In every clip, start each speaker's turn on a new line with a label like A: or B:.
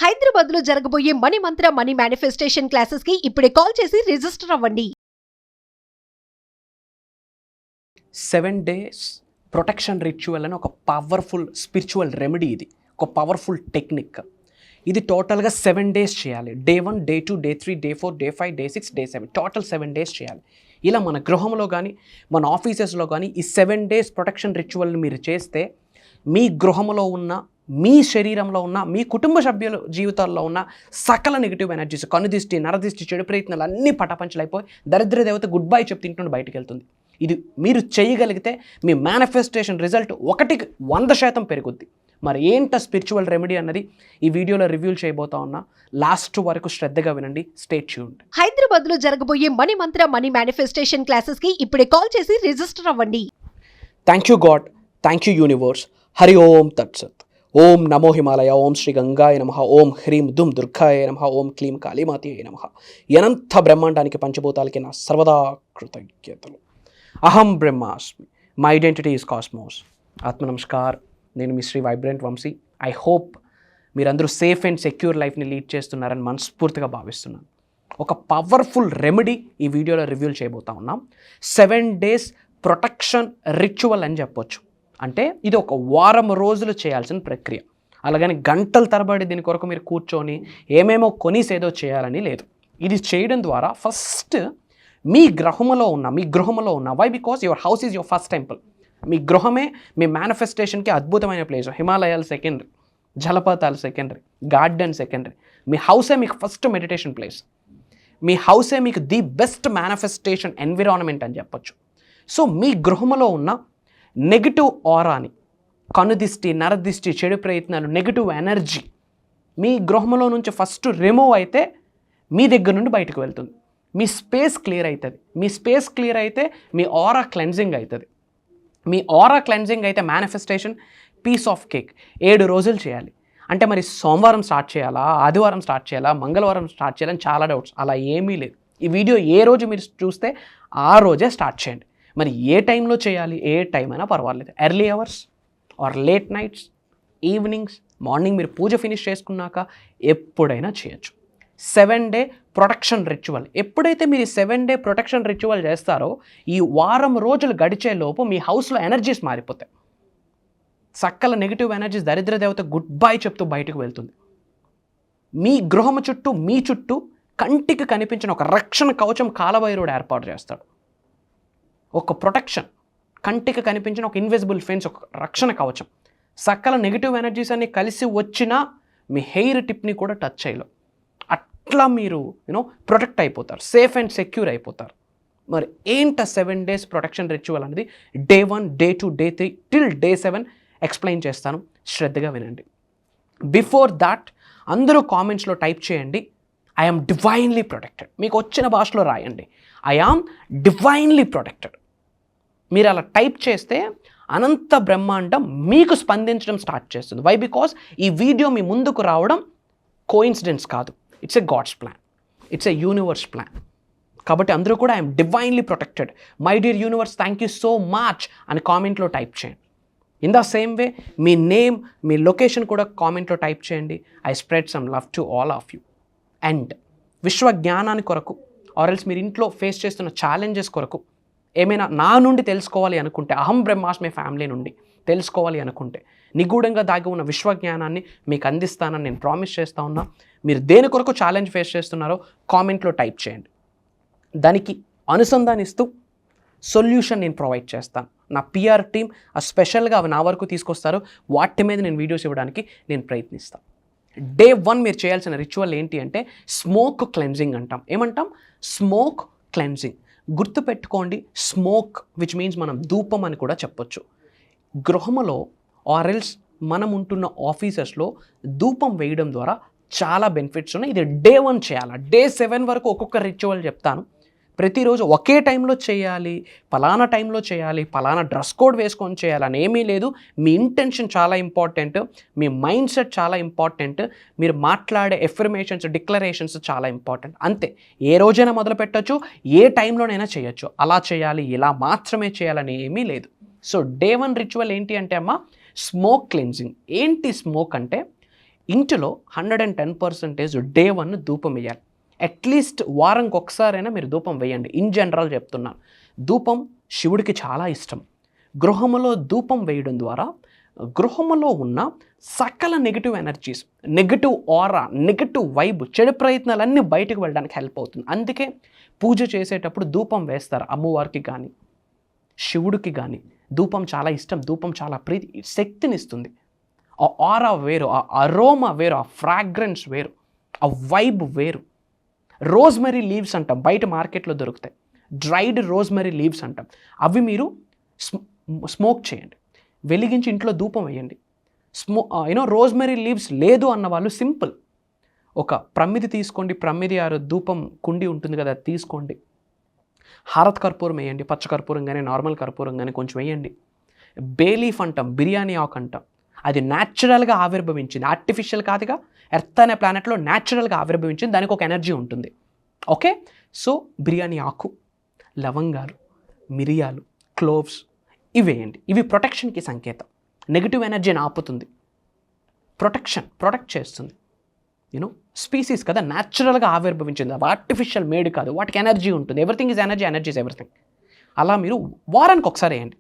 A: హైదరాబాద్ లో జరగబోయే మనీ మంత్ర money manifestation classes కి ఇప్పుడే కాల్ చేసి రిజిస్టర్ అవ్వండి.
B: 7 days ప్రొటెక్షన్ రిచువల్ అని ఒక పవర్ఫుల్ స్పిరిచువల్ రెమెడీ. ఇది ఒక పవర్ఫుల్ టెక్నిక్. ఇది టోటల్గా 7 days చేయాలి. Day 1, day 2, day 3, day 4, day 5, day 6, day 7 total 7 days చేయాలి. ఇలా మన గృహంలో కానీ మన ఆఫీసెస్లో కానీ ఈ 7 days ప్రొటెక్షన్ రిచువల్ని మీరు చేస్తే మీ గృహంలో ఉన్న, మీ శరీరంలో ఉన్న, మీ కుటుంబ సభ్యుల జీవితాల్లో ఉన్న సకల నెగిటివ్ ఎనర్జీస్, కనుదిష్టి, నరదిష్టి, చెడు ప్రయత్నాలు అన్నీ పటాపంచలైపోయి దరిద్ర దేవత గుడ్ బై చెప్పి తింటుండి బయటకు వెళ్తుంది. ఇది మీరు చేయగలిగితే మీ మేనిఫెస్టేషన్ రిజల్ట్ 100% పెరుగుద్ది. మరి ఏంట స్పిరిచువల్ రెమెడీ అన్నది ఈ వీడియోలో రివ్యూ చేయబోతా ఉన్నా. లాస్ట్ వరకు శ్రద్ధగా వినండి. Stay tuned.
A: హైదరాబాద్ లో జరగబోయే మనీ మంత్ర మనీ మేనిఫెస్టేషన్ క్లాసెస్ కి ఇప్పుడే కాల్ చేసి రిజిస్టర్ అవ్వండి.
B: Thank you God, thank you universe. Hari Om తత్సత్. ఓం నమో హిమాలయ, ఓం శ్రీ గంగాయ నమః, ఓం హ్రీం దుమ్ దుర్గాయ నమః, ఓం క్లీం కాళీమాతయే నమః. అనంత బ్రహ్మాండానికి పంచభూతాలకి నా సర్వదా కృతజ్ఞతలు. అహం బ్రహ్మాస్మి, మై ఐడెంటిటీ ఈజ్ కాస్మోస్. ఆత్మ నమస్కార్. నేను మీ Shri vibrant Vamshi. I hope మీరందరూ సేఫ్ అండ్ సెక్యూర్ లైఫ్ని లీడ్ చేస్తున్నారని మనస్ఫూర్తిగా భావిస్తున్నాను. ఒక పవర్ఫుల్ రెమెడీ ఈ వీడియోలో రివ్యూ చేయబోతా ఉన్నాం. 7 days ప్రొటెక్షన్ రిచువల్ అని చెప్పొచ్చు. అంటే ఇది ఒక వారం రోజులు చేయాల్సిన ప్రక్రియ. అలాగని గంటల తరబడి దీని కొరకు మీరు కూర్చొని ఏమేమో కొనిసేదో చేయాలని లేదు. ఇది చేయడం ద్వారా ఫస్ట్ మీ గృహంలో ఉన్న why because your house is your first temple. మీ గృహమే మీ మేనిఫెస్టేషన్కి అద్భుతమైన ప్లేస్. హిమాలయాలు సెకండరీ, జలపాతాలు సెకండరీ, గార్డెన్ సెకండరీ. మీ హౌసే మీకు ఫస్ట్ మెడిటేషన్ ప్లేస్. మీ హౌసే మీకు ది బెస్ట్ మేనిఫెస్టేషన్ ఎన్విరాన్మెంట్ అని చెప్పొచ్చు. సో మీ గృహంలో ఉన్న నెగిటివ్ ఆరాని, కనుదిష్టి, నరదిష్టి, చెడు ప్రయత్నాలు, నెగిటివ్ ఎనర్జీ మీ గృహంలో నుంచి ఫస్ట్ రిమూవ్ అయితే మీ దగ్గర నుండి బయటకు వెళ్తుంది. మీ స్పేస్ క్లియర్ అవుతుంది. మీ స్పేస్ క్లియర్ అయితే మీ ఆరా క్లెన్జింగ్ అవుతుంది. మీ ఆరా క్లెన్జింగ్ అయితే మేనిఫెస్టేషన్ పీస్ ఆఫ్ కేక్. 7 రోజులు చేయాలి. అంటే మరి సోమవారం స్టార్ట్ చేయాలా, ఆదివారం స్టార్ట్ చేయాలా, మంగళవారం స్టార్ట్ చేయాలని చాలా డౌట్స్. అలా ఏమీ లేదు. ఈ వీడియో ఏ రోజు మీరు చూస్తే ఆ రోజే స్టార్ట్ చేయండి. మరి ఏ టైంలో చేయాలి? ఏ టైం అయినా పర్వాలేదు. Early hours are late nights, evenings, morning మీరు పూజ ఫినిష్ చేసుకున్నాక ఎప్పుడైనా చేయొచ్చు. 7 day ప్రొటెక్షన్ రిచువల్. ఎప్పుడైతే మీరు 7 day ప్రొటెక్షన్ రిచువల్ చేస్తారో ఈ వారం రోజులు గడిచే లోపు మీ హౌస్లో ఎనర్జీస్ మారిపోతాయి. సకల నెగిటివ్ ఎనర్జీస్, దరిద్ర దేవత గుడ్ బై చెప్తూ బయటకు వెళ్తుంది. మీ గృహము చుట్టూ, మీ చుట్టూ కంటికి కనిపించిన ఒక రక్షణ కవచం కాలభైరవుడు ఏర్పాటు చేస్తాడు. ఒక ప్రొటెక్షన్, కంటికి కనిపించిన ఒక ఇన్విజిబుల్ ఫెన్స్, ఒక రక్షణ కవచం. సకల నెగిటివ్ ఎనర్జీస్ అన్ని కలిసి వచ్చినా మీ హెయిర్ టిప్ని కూడా టచ్ చేయలేం. అట్లా మీరు ప్రొటెక్ట్ అయిపోతారు, సేఫ్ అండ్ సెక్యూర్ అయిపోతారు. మరి ఏంట 7 days ప్రొటెక్షన్ రిచువల్ అనేది day 1, day 2, day 3 till day 7 explain చేస్తాను. శ్రద్ధగా వినండి. బిఫోర్ దాట్ అందరూ కామెంట్స్లో టైప్ చేయండి, ఐ ఆమ్ డివైన్లీ ప్రొటెక్టెడ్. మీకు వచ్చిన భాషలో రాయండి, ఐ ఆమ్ డివైన్లీ ప్రొటెక్టెడ్. మీరు అలా టైప్ చేస్తే అనంత బ్రహ్మాండం మీకు స్పందించడం స్టార్ట్ చేస్తుంది. వై బికాస్ ఈ వీడియో మీ ముందుకు రావడం కోఇన్సిడెన్స్ కాదు. It's a God's plan, it's a universe plan. కాబట్టి అందరూ కూడా I'm divinely protected, my dear universe thank you so much అని కామెంట్లో టైప్ చేయండి. ఇన్ ద సేమ్ వే మీ నేమ్, మీ లొకేషన్ కూడా కామెంట్లో టైప్ చేయండి. I spread some love to all of you. And విశ్వ జ్ఞానాన్ని కొరకు ఆర్ఎల్స్ మీరు ఇంట్లో ఫేస్ చేస్తున్న ఛాలెంజెస్ కొరకు ఏమైనా నా నుండి తెలుసుకోవాలి అనుకుంటే, అహం బ్రహ్మాస్మి ఫ్యామిలీ నుండి తెలుసుకోవాలి అనుకుంటే, నిగూఢంగా దాగి ఉన్న విశ్వజ్ఞానాన్ని మీకు అందిస్తానని నేను ప్రామిస్ చేస్తూ ఉన్నా. మీరు దేని కొరకు ఛాలెంజ్ ఫేస్ చేస్తున్నారో కామెంట్లో టైప్ చేయండి. దానికి అనుసంధానిస్తూ సొల్యూషన్ నేను ప్రొవైడ్ చేస్తాను. నా పిఆర్ టీమ్ స్పెషల్గా అవి నా వరకు తీసుకొస్తారు. వాటి మీద నేను వీడియోస్ ఇవ్వడానికి నేను ప్రయత్నిస్తాను. డే 1 మీరు చేయాల్సిన రిచువల్ ఏంటి అంటే స్మోక్ క్లెన్జింగ్ అంటాం. ఏమంటాం? Smoke cleansing. గుర్తుపెట్టుకోండి, స్మోక్ విచ్ మీన్స్ మనం ధూపం అని కూడా చెప్పొచ్చు. గృహములో ఆర్ఎల్స్ మనం ఉంటున్న ఆఫీసెస్లో ధూపం వేయడం ద్వారా చాలా బెనిఫిట్స్ ఉన్నాయి. ఇది డే 1 చేయాలి. డే 7 వరకు ఒక్కొక్క రిచువల్ చెప్తాను. ప్రతిరోజు ఒకే టైంలో చేయాలి, పలానా టైంలో చేయాలి, పలానా డ్రెస్ కోడ్ వేసుకొని చేయాలని ఏమీ లేదు. మీ ఇంటెన్షన్ చాలా ఇంపార్టెంట్, మీ మైండ్ సెట్ చాలా ఇంపార్టెంట్, మీరు మాట్లాడే ఎఫర్మేషన్స్, డిక్లరేషన్స్ చాలా ఇంపార్టెంట్. అంతే. ఏ రోజైనా మొదలు పెట్టచ్చు, ఏ టైంలోనైనా చేయొచ్చు. అలా చేయాలి, ఇలా మాత్రమే చేయాలని ఏమీ లేదు. సో డే 1 రిచువల్ ఏంటి అంటే అమ్మ స్మోక్ క్లెన్జింగ్. ఏంటి స్మోక్ అంటే ఇంటిలో 110% డే 1 ధూపం వేయాలి. అట్లీస్ట్ వారంకి ఒకసారైనా మీరు ధూపం వేయండి. ఇన్ జనరల్ చెప్తున్నాను. ధూపం శివుడికి చాలా ఇష్టం. గృహములో ధూపం వేయడం ద్వారా గృహములో ఉన్న సకల negative energies, negative aura, negative vibe, చెడు ప్రయత్నాలన్నీ బయటకు వెళ్ళడానికి హెల్ప్ అవుతుంది. అందుకే పూజ చేసేటప్పుడు ధూపం వేస్తారు. అమ్మవారికి కానీ శివుడికి కానీ ధూపం చాలా ఇష్టం. ధూపం చాలా ప్రీతి, శక్తినిస్తుంది. ఆ ఆరా వేరు, ఆ అరోమా వేరు, ఆ ఫ్రాగ్రెన్స్ వేరు, ఆ వైబ్ వేరు. రోజ్మెరీ లీవ్స్ అంటాం, బయట మార్కెట్లో దొరుకుతాయి. డ్రైడ్ రోజ్మెరీ లీవ్స్ అంటాం. అవి మీరు స్మోక్ చేయండి, వెలిగించి ఇంట్లో ధూపం వేయండి. రోజ్మెరీ లీవ్స్ లేదు అన్న వాళ్ళు సింపుల్, ఒక ప్రమిది తీసుకోండి, ప్రమిది ఆరు ధూపం కుండి ఉంటుంది కదా, తీసుకోండి. హారత్ కర్పూరం వేయండి, పచ్చ కర్పూరం కానీ నార్మల్ కర్పూరం కానీ కొంచెం వేయండి. బేలీఫ్ అంటాం, బిర్యానీ ఆకు అంటాం. అది న్యాచురల్గా ఆవిర్భవించింది, ఆర్టిఫిషియల్ కాదుగా. ఎర్త్ అనే ప్లానెట్లో న్యాచురల్గా ఆవిర్భవించింది, దానికి ఒక ఎనర్జీ ఉంటుంది. ఓకే, సో బిర్యానీ ఆకు, లవంగాలు, మిరియాలు, క్లోవ్స్ ఇవి వేయండి. ఇవి ప్రొటెక్షన్కి సంకేతం. నెగిటివ్ ఎనర్జీని ఆపుతుంది, ప్రొటెక్ట్ చేస్తుంది. స్పీసీస్ కదా, న్యాచురల్గా ఆవిర్భవించింది, అవి ఆర్టిఫిషియల్ మేడ్ కాదు. వాటికి ఎనర్జీ ఉంటుంది. Everything is energy, energy is everything. అలా మీరు వారానికి ఒకసారి వేయండి.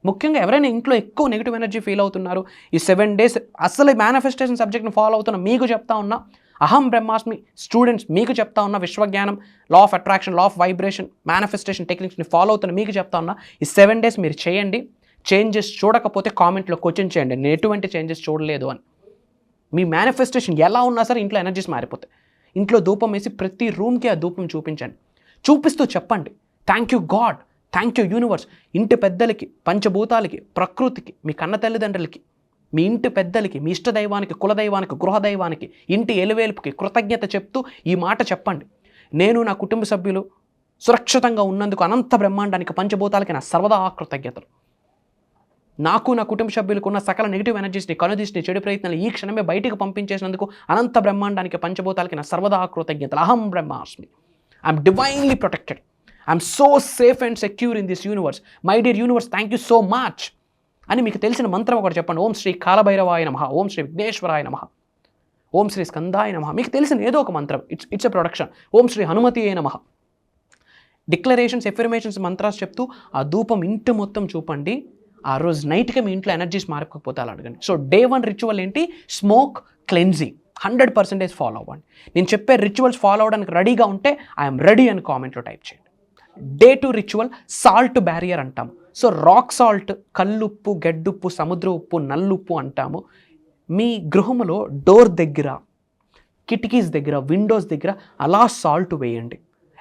B: ముఖ్యంగా ఎవరైనా ఇంట్లో ఎక్కువ నెగిటివ్ ఎనర్జీ ఫీల్ అవుతున్నారు, ఈ 7 days అసలు ఈ మేనిఫెస్టేషన్ సబ్జెక్ట్ని ఫాలో అవుతున్న మీకు చెప్తా ఉన్నా, అహం బ్రహ్మాస్మి స్టూడెంట్స్ మీకు చెప్తా ఉన్నా, విశ్వజ్ఞానం, law of attraction, law of vibration, manifestation టెక్నిక్స్ని ఫాలో అవుతున్న మీకు చెప్తా ఉన్నా, ఈ 7 days మీరు చేయండి. చేంజెస్ చూడకపోతే కామెంట్లో క్వశ్చన్ చేయండి, నేను ఎటువంటి చేంజెస్ చూడలేదు అని. మీ మేనిఫెస్టేషన్ ఎలా ఉన్నా సరే ఇంట్లో ఎనర్జీస్ మారిపోతాయి. ఇంట్లో ధూపం వేసి ప్రతి రూమ్కి ఆ ధూపం చూపించండి. చూపిస్తూ చెప్పండి, thank you God, thank you universe. ఇంటి పెద్దలకి, పంచభూతాలకి, ప్రకృతికి, మీ కన్న తల్లిదండ్రులకి, మీ ఇంటి పెద్దలకి, మీ ఇష్టదైవానికి, కులదైవానికి, గృహదైవానికి, ఇంటి ఎలువేలుపుకి కృతజ్ఞత చెప్తూ ఈ మాట చెప్పండి. నేను నా కుటుంబ సభ్యులు సురక్షితంగా ఉన్నందుకు అనంత బ్రహ్మాండానికి, పంచభూతాలకి నా సర్వదా కృతజ్ఞతలు. నాకు నా కుటుంబ సభ్యులకు ఉన్న సకల నెగిటివ్ ఎనర్జీస్ని, కనుదీస్ని, చెడు ప్రయత్నాలు ఈ క్షణమే బయటకు పంపించేసినందుకు అనంత బ్రహ్మాండానికి, పంచభూతాలకి నా సర్వదా కృతజ్ఞతలు. అహం బ్రహ్మాస్మి. I'm divinely protected. I'm so safe and secure in this universe. My dear universe, thank you so much అని మీకు తెలిసిన మంత్రం ఒకటి చెప్పండి. ఓం శ్రీ కాలభైరవాయ నమః, ఓం శ్రీ విఘ్నేశ్వరాయ నమః, ఓం శ్రీ స్కందాయ నమః. మీకు తెలిసిన ఏదో ఒక మంత్రం, ఇట్స్ ఎ ప్రొడక్షన్. ఓం శ్రీ హనుమతియే నమః. డిక్లరేషన్స్, ఎఫర్మేషన్స్, మంత్రాలు చెప్తూ ఆ ధూపం ఇంటి మొత్తం చూపండి. ఆ రోజు నైట్గా మీ ఇంట్లో ఎనర్జీస్ మారకపోతే అలా అడగండి. సో డే 1 రిచువల్ ఏంటి? Smoke cleansing. 100% ఫాలో అవ్వండి. నేను చెప్పే రిచువల్స్ ఫాలో అవ్వడానికి రెడీగా ఉంటే ఐఎమ్ రెడీ అని కామెంట్లో టైప్ చేయండి. డే 2 రిచువల్ సాల్ట్ బ్యారియర్ అంటాము. సో రాక్ సాల్ట్, కల్లుప్పు, గడ్డుప్పు, సముద్ర ఉప్పు, నల్లుప్పు అంటాము. మీ గృహంలో డోర్ దగ్గర, కిటికీస్ దగ్గర, విండోస్ దగ్గర అలా సాల్ట్ వేయండి.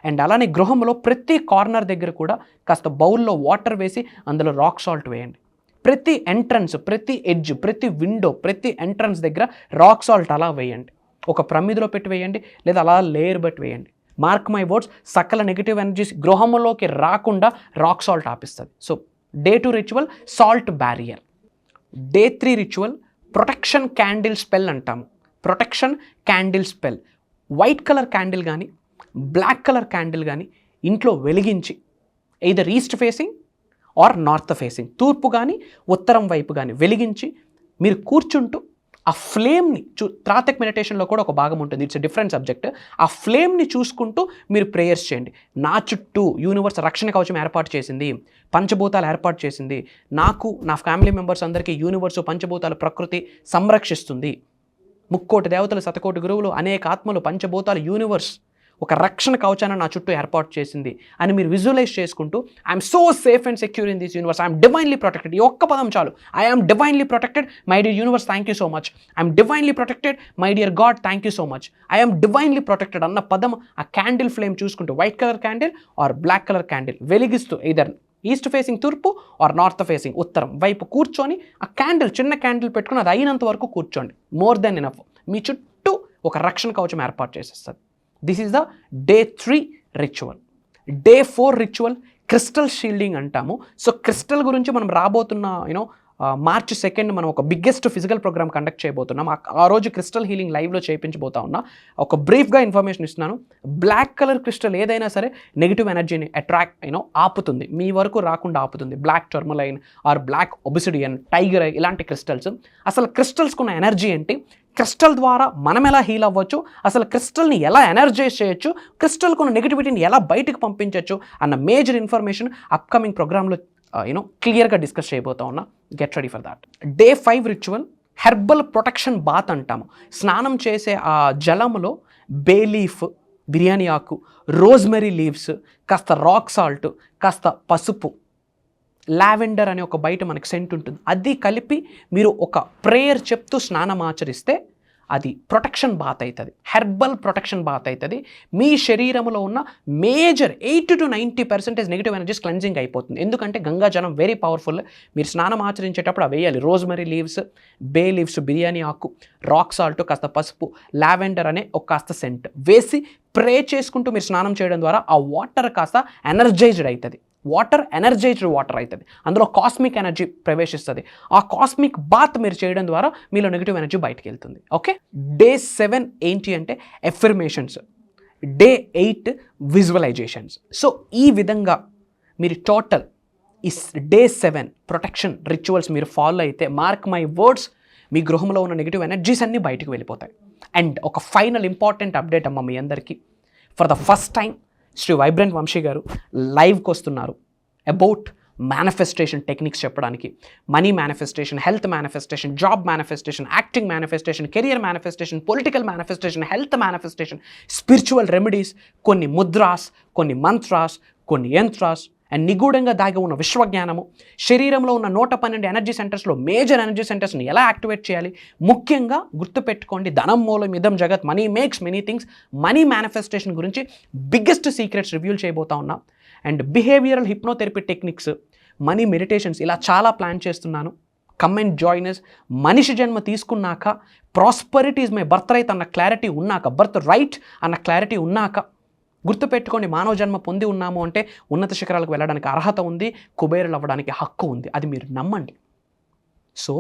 B: అండ్ అలానే గృహంలో ప్రతి కార్నర్ దగ్గర కూడా కాస్త బౌల్లో వాటర్ వేసి అందులో రాక్ సాల్ట్ వేయండి. ప్రతి ఎంట్రన్స్, ప్రతి ఎడ్జ్, ప్రతి విండో, ప్రతి ఎంట్రన్స్ దగ్గర రాక్ సాల్ట్ అలా వేయండి. ఒక ప్రమిదిలో పెట్టి వేయండి, లేదా అలా లేయర్ బట్టి వేయండి. మార్క్ మై వర్డ్స్, సకల నెగిటివ్ ఎనర్జీస్ గృహంలోకి రాకుండా రాక్ సాల్ట్ ఆపిస్తుంది. So day 2 ritual salt barrier. Day 3 ritual protection candle spell అంటాము. Protection candle spell. White colour candle కానీ, బ్లాక్ కలర్ క్యాండిల్ కానీ ఇంట్లో వెలిగించి, either east facing or north facing, తూర్పు కానీ ఉత్తరం వైపు కానీ వెలిగించి మీరు కూర్చుంటూ ఆ ఫ్లేమ్ని త్రాతక్ మెడిటేషన్లో కూడా ఒక భాగం ఉంటుంది, ఇట్స్ డిఫరెంట్ సబ్జెక్ట్. ఆ ఫ్లేమ్ని చూసుకుంటూ మీరు ప్రేయర్స్ చేయండి. నా చుట్టూ యూనివర్స్ రక్షణ కవచం ఏర్పాటు చేసింది, పంచభూతాలు ఏర్పాటు చేసింది. నాకు, నా ఫ్యామిలీ మెంబర్స్ అందరికీ యూనివర్సు, పంచభూతాలు, ప్రకృతి సంరక్షిస్తుంది. 3,000,000 దేవతలు, 1,000,000 గురువులు, అనేక ఆత్మలు, పంచభూతాలు, యూనివర్స్ ఒక రక్షణ కవచాన్ని నా చుట్టూ ఏర్పాటు చేసింది అని మీరు విజువలైజ్ చేసుకుంటూ I'm so safe and secure in this universe, I'm divinely protected. ఈ ఒక్క పదం చాలు. I'm divinely protected, my dear universe thank you so much. I'm divinely protected, my dear God thank you so much. I'm divinely protected అన్న పదం ఆ candle flame చూసుకుంటూ, white colour candle or black colour candle వెలిగిస్తూ, either east facing తూర్పు or north facing ఉత్తరం వైపు కూర్చొని ఆ క్యాండిల్, చిన్న క్యాండిల్ పెట్టుకుని అది అయినంత వరకు కూర్చోండి. More than enough. మీ చుట్టూ ఒక రక్షణ కవచం ఏర్పాటు చేసేస్తుంది. This is the day 3 ritual. Day 4 ritual crystal shielding అంటాము. సో క్రిస్టల్ గురించి మనం రాబోతున్న March 2nd మనం ఒక బిగ్గెస్ట్ ఫిజికల్ ప్రోగ్రామ్ కండక్ట్ చేయబోతున్నాం. ఆ రోజు క్రిస్టల్ హీలింగ్ లైవ్లో చేయించబోతా ఉన్నా. ఒక బ్రీఫ్గా ఇన్ఫర్మేషన్ ఇస్తున్నాను. బ్లాక్ కలర్ క్రిస్టల్ ఏదైనా సరే నెగిటివ్ ఎనర్జీని అట్రాక్ట్ ఆపుతుంది, మీ వరకు రాకుండా ఆపుతుంది. Black tourmaline or black obsidian, tiger eye ఇలాంటి క్రిస్టల్స్. అసలు క్రిస్టల్స్కున్న ఎనర్జీ ఏంటి, క్రిస్టల్ ద్వారా మనం ఎలా హీల్ అవ్వచ్చు, అసలు క్రిస్టల్ని ఎలా ఎనర్జైజ్ చేయొచ్చు, క్రిస్టల్కు ఉన్న నెగిటివిటీని ఎలా బయటకు పంపించవచ్చు అన్న మేజర్ ఇన్ఫర్మేషన్ అప్కమింగ్ ప్రోగ్రాంలో క్లియర్గా డిస్కస్ చేయబోతా ఉన్నా. Get ready for that. Day 5 ritual herbal protection bath అంటాము. స్నానం చేసే ఆ జలంలో బే లీఫ్, బిర్యానీ ఆకు, రోజ్మెరీ లీవ్స్, కాస్త రాక్ సాల్ట్, కాస్త పసుపు, లావెండర్ అనే ఒక బయట మనకి సెంట్ ఉంటుంది, అది కలిపి మీరు ఒక ప్రేయర్ చెప్తూ స్నానం ఆచరిస్తే అది ప్రొటెక్షన్ బాత్ అవుతుంది, హెర్బల్ ప్రొటెక్షన్ బాత్ అవుతుంది. మీ శరీరంలో ఉన్న major 80 to 90% negative energies cleansing అయిపోతుంది. ఎందుకంటే గంగాజలం వెరీ పవర్ఫుల్. మీరు స్నానం ఆచరించేటప్పుడు అవి వేయాలి. Rosemary leaves, bay leaves, biryani ఆకు, రాక్ సాల్ట్, కాస్త పసుపు, లావెండర్ అనే ఒక కాస్త సెంట్ వేసి ప్రే చేసుకుంటూ మీరు స్నానం చేయడం ద్వారా ఆ వాటర్ కాస్త ఎనర్జైజ్డ్ అవుతుంది. వాటర్ ఎనర్జైజ్డ్ వాటర్ అవుతుంది, అందులో కాస్మిక్ ఎనర్జీ ప్రవేశిస్తుంది. ఆ కాస్మిక్ బాత్ మీరు చేయడం ద్వారా మీలో నెగిటివ్ ఎనర్జీ బయటికి వెళ్తుంది. ఓకే, Day 7 ఏంటి అంటే ఎఫర్మేషన్స్, Day 8 విజువలైజేషన్స్. సో ఈ విధంగా మీరు టోటల్ ఈ Day 7 ప్రొటెక్షన్ రిచువల్స్ మీరు ఫాలో అయితే, మార్క్ మై వర్డ్స్, మీ గృహంలో ఉన్న నెగిటివ్ ఎనర్జీస్ అన్నీ బయటకు వెళ్ళిపోతాయి. అండ్ ఒక ఫైనల్ ఇంపార్టెంట్ అప్డేట్ అమ్మ, మీ అందరికీ for the first time Shri vibrant Vamshi గారు లైవ్కి వస్తున్నారు అబౌట్ మేనిఫెస్టేషన్ టెక్నిక్స్ చెప్పడానికి. Money manifestation, health manifestation, job manifestation, acting manifestation, career manifestation, political manifestation, health manifestation, spiritual remedies, కొన్ని ముద్రాస్, కొన్ని మంత్రాస్, కొన్ని యంత్రాస్ అండ్ నిగూఢంగా దాగి ఉన్న విశ్వజ్ఞానము, శరీరంలో ఉన్న 112 ఎనర్జీ సెంటర్స్లో మేజర్ ఎనర్జీ సెంటర్స్ని ఎలా యాక్టివేట్ చేయాలి, ముఖ్యంగా గుర్తుపెట్టుకోండి, ధనం మూలం ఇదం జగత్, money makes many things, money manifestation గురించి బిగ్గెస్ట్ సీక్రెట్స్ రివ్యూల్ చేయబోతా ఉన్నాం. And behavioural hypnotherapy techniques, money meditations, ఇలా చాలా ప్లాన్ చేస్తున్నాను. Come and join us. మనిషి జన్మ తీసుకున్నాక prosperity is my birth right అన్న క్లారిటీ ఉన్నాక, బర్త్ రైట్ అన్న క్లారిటీ ఉన్నాక, గుర్తుపెట్టుకోండి, మానవ జన్మ పొంది ఉన్నాము అంటే ఉన్నత శిఖరాలకు వెళ్ళడానికి అర్హత ఉంది, కుబేరులు అవ్వడానికి హక్కు ఉంది. అది మీరు నమ్మండి. సో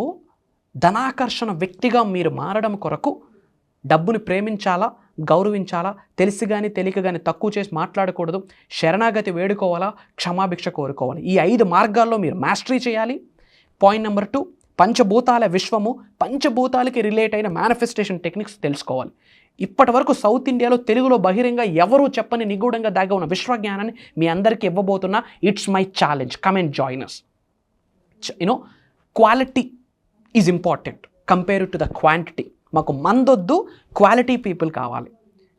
B: ధనాకర్షణ వ్యక్తిగా మీరు మారడం కొరకు డబ్బుని ప్రేమించాలా, గౌరవించాలా, తెలిసి కానీ తెలియక కానీ తక్కువ చేసి మాట్లాడకూడదు, శరణాగతి వేడుకోవాలా, క్షమాభిక్ష కోరుకోవాలి. ఈ 5 మార్గాల్లో మీరు మాస్టరీ చేయాలి. పాయింట్ నెంబర్ 2, పంచభూతాల విశ్వము, పంచభూతాలకి రిలేట్ అయిన మేనిఫెస్టేషన్ టెక్నిక్స్ తెలుసుకోవాలి. ఇప్పటి వరకు సౌత్ ఇండియాలో తెలుగులో బహిరంగ ఎవరూ చెప్పని నిగూఢంగా దాగా ఉన్న విశ్వజ్ఞానాన్ని మీ అందరికీ ఇవ్వబోతున్నా. It's my challenge. Come and join us. Quality is important compare to the quantity. మాకు మందొద్దు, క్వాలిటీ పీపుల్ కావాలి.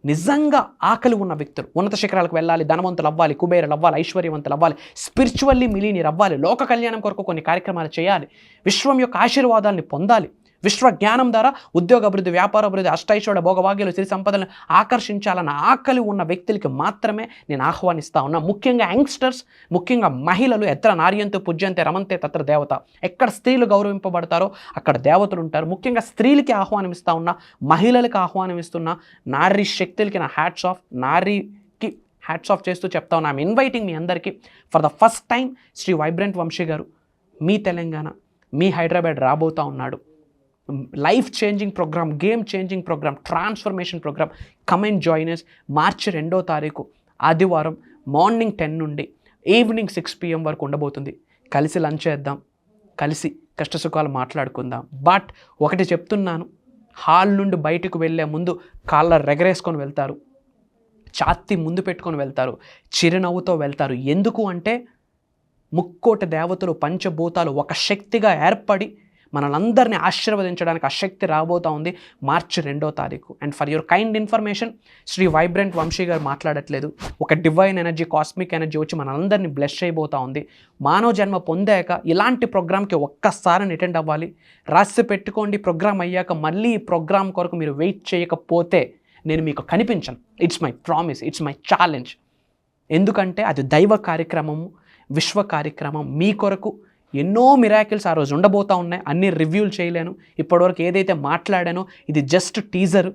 B: నిజంగా ఆకలి ఉన్న వ్యక్తులు ఉన్నత శిఖరాలకు వెళ్ళాలి, ధనవంతులు అవ్వాలి, కుబేరులు అవ్వాలి, ఐశ్వర్యవంతులు అవ్వాలి, స్పిరిచువల్లీ మిలీనియర్ అవ్వాలి, లోక కళ్యాణం కొరకు కొన్ని కార్యక్రమాలు చేయాలి, విశ్వం యొక్క ఆశీర్వాదాలని పొందాలి, విశ్వ జ్ఞానం ద్వారా ఉద్యోగ అభివృద్ధి, వ్యాపార అభివృద్ధి, అష్టైశ్వర్య, భోగభాగ్యాలు, సిరి సంపదలను ఆకర్షించాలన్న ఆకలి ఉన్న వ్యక్తులకి మాత్రమే నేను ఆహ్వానిస్తా ఉన్నా. ముఖ్యంగా యంగ్స్టర్స్, ముఖ్యంగా మహిళలు. ఎత్ర నార్యంతో పూజ్యంతే రమంతే తత్ర దేవత. ఎక్కడ స్త్రీలు గౌరవింపబడతారో అక్కడ దేవతలు ఉంటారు. ముఖ్యంగా స్త్రీలకి ఆహ్వానమిస్తా ఉన్నా, మహిళలకు ఆహ్వానమిస్తున్నా. నారీ శక్తులకి నా హ్యాట్స్ ఆఫ్, నారీకి హ్యాట్స్ ఆఫ్ చేస్తూ చెప్తా ఉన్నా. ఐఎమ్ ఇన్వైటింగ్ మీ అందరికీ for the first time Shri vibrant Vamshi గారు మీ తెలంగాణ, మీ హైదరాబాద్ రాబోతా ఉన్నాడు. Life changing programme, game changing programme, transformation programme. Come and join us. మార్చి 2వ తారీఖు ఆదివారం మార్నింగ్ 10 నుండి ఈవినింగ్ 6 PM వరకు ఉండబోతుంది. కలిసి లంచ్ చేద్దాం, కలిసి కష్టసుఖాలు మాట్లాడుకుందాం. బట్ ఒకటి చెప్తున్నాను, హాల్ నుండి బయటకు వెళ్ళే ముందు కాళ్ళ రెగరేసుకొని వెళ్తారు, ఛాతీ ముందు పెట్టుకొని వెళ్తారు, చిరునవ్వుతో వెళ్తారు. ఎందుకు అంటే ముక్కోటి దేవతలు, పంచభూతాలు ఒక శక్తిగా ఏర్పడి మనలందరినీ ఆశీర్వదించడానికి ఆ శక్తి రాబోతా ఉంది మార్చి 2వ తారీఖు. And for your kind information, Shri vibrant Vamshi గారు మాట్లాడట్లేదు, ఒక డివైన్ ఎనర్జీ, కాస్మిక్ ఎనర్జీ వచ్చి మనందరినీ బ్లెస్ చేయబోతా ఉంది. మానవ జన్మ పొందాక ఇలాంటి ప్రోగ్రామ్కి ఒక్కసారి అటెండ్ అవ్వాలి. రాసి పెట్టుకోండి, ప్రోగ్రామ్ అయ్యాక మళ్ళీ ఈ ప్రోగ్రామ్ కొరకు మీరు వెయిట్ చేయకపోతే నేను మీకు కనిపించను. It's my promise, it's my challenge. ఎందుకంటే అది దైవ కార్యక్రమము, విశ్వ కార్యక్రమం. మీ కొరకు ఎన్నో మిరాకిల్స్ ఆ రోజు ఉండబోతూ ఉన్నాయి. అన్నీ రివ్యూలు చేయలేను, ఇప్పటివరకు ఏదైతే మాట్లాడానో ఇది జస్ట్ టీజర్,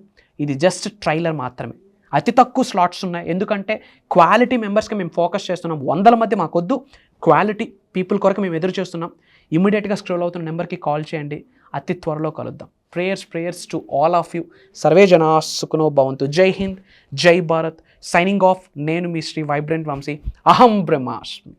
B: ఇది జస్ట్ ట్రైలర్ మాత్రమే. అతి తక్కువ స్లాట్స్ ఉన్నాయి, ఎందుకంటే క్వాలిటీ మెంబర్స్కి మేము ఫోకస్ చేస్తున్నాం. 100 మంది మాకొద్దు, క్వాలిటీ పీపుల్ కొరకు మేము ఎదురు చేస్తున్నాం. ఇమీడియట్గా స్క్రోల్ అవుతున్న నెంబర్కి కాల్ చేయండి. అతి త్వరలో కలుద్దాం. Prayers to all of you. Survey జనా సుఖనో భవంతు. జై హింద్, జై భారత్. Signing off. నేను మీ శ్రీ వైబ్రెంట్ వంశీ. అహం బ్రహ్మాస్మి.